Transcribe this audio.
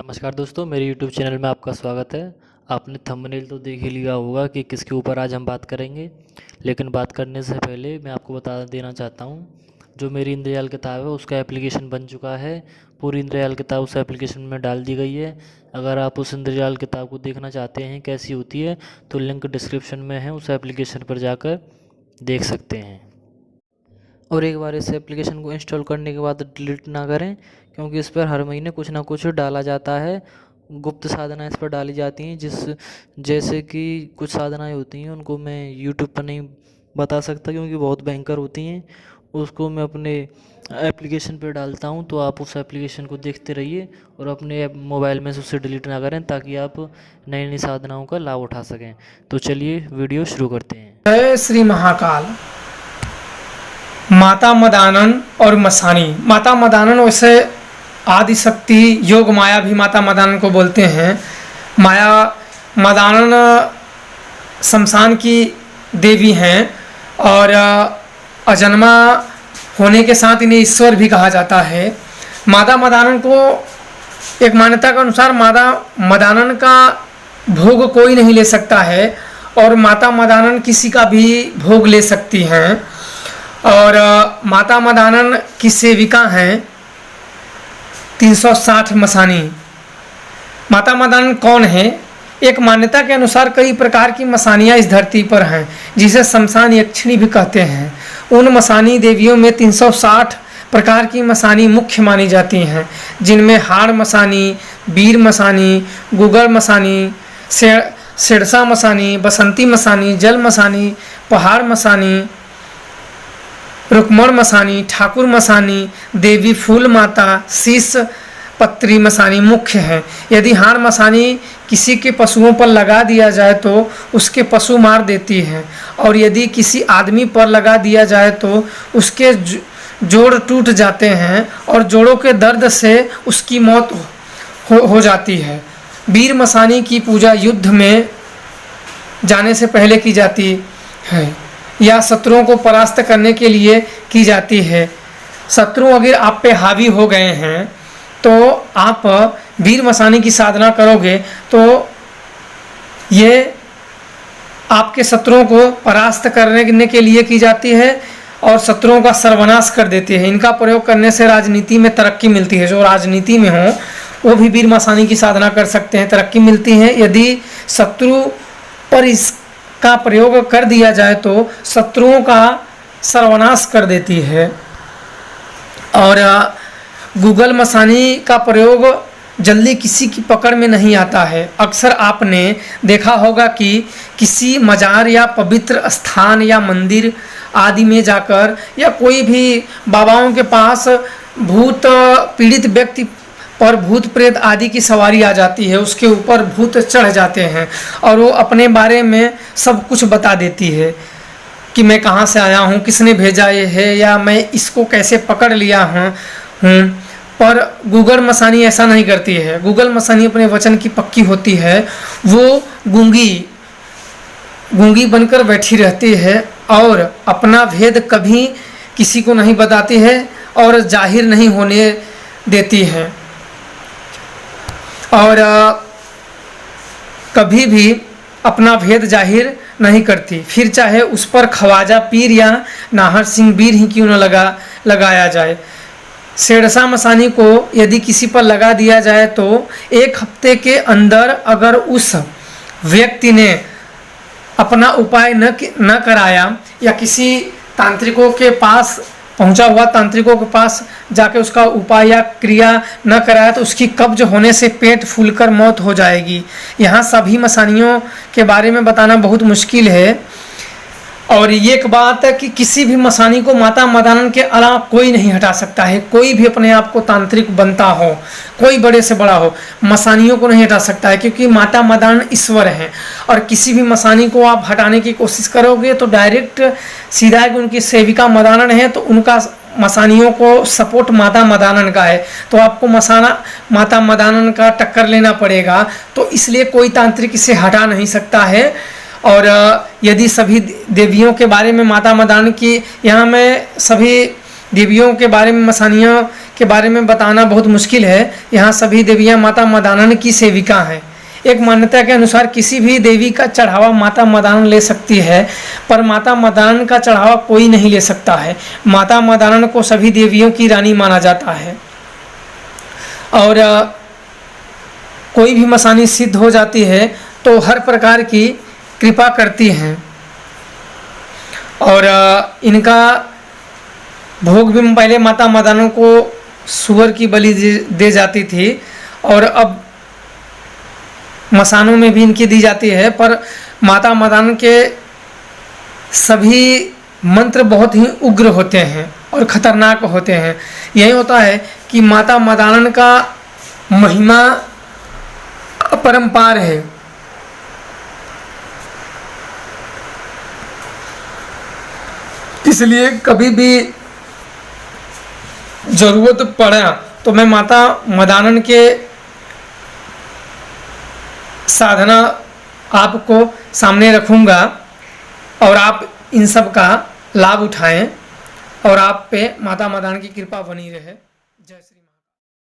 नमस्कार दोस्तों, मेरे YouTube चैनल में आपका स्वागत है। आपने थंबनेल तो देख ही लिया होगा कि किसके ऊपर आज हम बात करेंगे। लेकिन बात करने से पहले मैं आपको बता देना चाहता हूँ, जो मेरी इंद्रजाल किताब है उसका एप्लीकेशन बन चुका है। पूरी इंद्रजाल किताब उस एप्लीकेशन में डाल दी गई है। अगर आप उस इंद्रजाल किताब को देखना चाहते हैं कैसी होती है, तो लिंक डिस्क्रिप्शन में है, उस एप्लीकेशन पर जाकर देख सकते हैं। और एक बार इस एप्लीकेशन को इंस्टॉल करने के बाद डिलीट ना करें, क्योंकि इस पर हर महीने कुछ ना कुछ डाला जाता है। गुप्त साधना इस पर डाली जाती हैं, जैसे कि कुछ साधनाएं होती हैं उनको मैं यूट्यूब पर नहीं बता सकता क्योंकि बहुत भयंकर होती हैं। उसको मैं अपने एप्लीकेशन पर डालता हूं, तो आप उस एप्लीकेशन को देखते रहिए और अपने मोबाइल में से उसे डिलीट ना करें, ताकि आप नई नई साधनाओं का लाभ उठा सकें। तो चलिए वीडियो शुरू करते हैं। जय श्री महाकाल। माता मदानन और मसानी। माता मदानन वैसे आदिशक्ति योग माया भी माता मदानन को बोलते हैं। माया मदानन शमशान की देवी हैं और अजन्मा होने के साथ इन्हें ईश्वर भी कहा जाता है। माता मदानन को एक मान्यता के अनुसार माता मदानन का भोग कोई नहीं ले सकता है और माता मदानन किसी का भी भोग ले सकती हैं। और माता मदानन की सेविका हैं 360 मसानी। माता मदानन कौन है? एक मान्यता के अनुसार कई प्रकार की मसानियाँ इस धरती पर हैं, जिसे शमशान यक्षिणी भी कहते हैं। उन मसानी देवियों में 360 प्रकार की मसानी मुख्य मानी जाती हैं, जिनमें हाड़ मसानी, बीर मसानी, गुगर मसानी, सिरसा मसानी, बसंती मसानी, जल मसानी, पहाड़ मसानी, रुक्मण मसानी, ठाकुर मसानी, देवी फूल माता, शीश पत्री मसानी मुख्य है। यदि हाड़ मसानी किसी के पशुओं पर लगा दिया जाए तो उसके पशु मार देती है, और यदि किसी आदमी पर लगा दिया जाए तो उसके जोड़ टूट जाते हैं और जोड़ों के दर्द से उसकी मौत हो जाती है। वीर मसानी की पूजा युद्ध में जाने से पहले की जाती है या शत्रुओं को परास्त करने के लिए की जाती है। शत्रु अगर आप पे हावी हो गए हैं तो आप वीर मसानी की साधना करोगे तो ये आपके शत्रुओं को परास्त करने के लिए की जाती है और शत्रुओं का सर्वनाश कर देती है। इनका प्रयोग करने से राजनीति में तरक्की मिलती है। जो राजनीति में हो वो भी वीर मसानी की साधना कर सकते हैं, तरक्की मिलती है। यदि शत्रु पर का प्रयोग कर दिया जाए तो शत्रुओं का सर्वनाश कर देती है। और गूगल मसानी का प्रयोग जल्दी किसी की पकड़ में नहीं आता है। अक्सर आपने देखा होगा कि किसी मजार या पवित्र स्थान या मंदिर आदि में जाकर या कोई भी बाबाओं के पास भूत पीड़ित व्यक्ति पर भूत प्रेत आदि की सवारी आ जाती है, उसके ऊपर भूत चढ़ जाते हैं और वो अपने बारे में सब कुछ बता देती है कि मैं कहाँ से आया हूँ, किसने भेजा ये है, या मैं इसको कैसे पकड़ लिया हूँ। पर गूगल मसानी ऐसा नहीं करती है। गूगल मसानी अपने वचन की पक्की होती है। वो गूंगी बनकर बैठी रहती है और अपना भेद कभी किसी को नहीं बताती है और जाहिर नहीं होने देती है, और कभी भी अपना भेद जाहिर नहीं करती। फिर चाहे उस पर ख्वाजा पीर या नाहर सिंह बीर ही क्यों न लगाया जाए। सिरसा मसानी को यदि किसी पर लगा दिया जाए तो 1 हफ्ते के अंदर अगर उस व्यक्ति ने अपना उपाय न कराया या किसी तांत्रिकों के पास पहुंचा हुआ तांत्रिकों के पास जाके उसका उपाय या क्रिया न कराया तो उसकी कब्ज होने से पेट फूलकर मौत हो जाएगी। यहाँ सभी मसानियों के बारे में बताना बहुत मुश्किल है। और ये एक बात है कि किसी भी मसानी को माता मदानन के अलावा कोई नहीं हटा सकता है। कोई भी अपने आप को तांत्रिक बनता हो, कोई बड़े से बड़ा हो, मसानियों को नहीं हटा सकता है, क्योंकि माता मदानन ईश्वर हैं। और किसी भी मसानी को आप हटाने की कोशिश करोगे तो डायरेक्ट सीधा है कि उनकी सेविका मदानन है, तो उनका मसानियों को सपोर्ट माता मदानन का है, तो आपको माता मदानन का टक्कर लेना पड़ेगा। तो इसलिए कोई तांत्रिक इसे हटा नहीं सकता है। और यदि सभी देवियों के बारे में माता मदानन की यहाँ मैं सभी देवियों के बारे में, मसानियों के बारे में बताना बहुत मुश्किल है। यहाँ सभी देवियाँ माता मदानन की सेविका हैं। एक मान्यता के अनुसार किसी भी देवी का चढ़ावा माता मदानन ले सकती है, पर माता मदानन का चढ़ावा कोई नहीं ले सकता है। माता मदानन को सभी देवियों की रानी माना जाता है और कोई भी मसानी सिद्ध हो जाती है तो हर प्रकार की कृपा करती हैं और इनका भोग भी पहले माता मदानन को सुअर की बलि दे जाती थी और अब मसानों में भी इनकी दी जाती है। पर माता मदानन के सभी मंत्र बहुत ही उग्र होते हैं और खतरनाक होते हैं। यही होता है कि माता मदानन का महिमा अपरंपार है। इसलिए कभी भी जरूरत पड़ा तो मैं माता मदानन के साधना आपको सामने रखूंगा और आप इन सब का लाभ उठाएं और आप पे माता मदानन की कृपा बनी रहे। जय श्री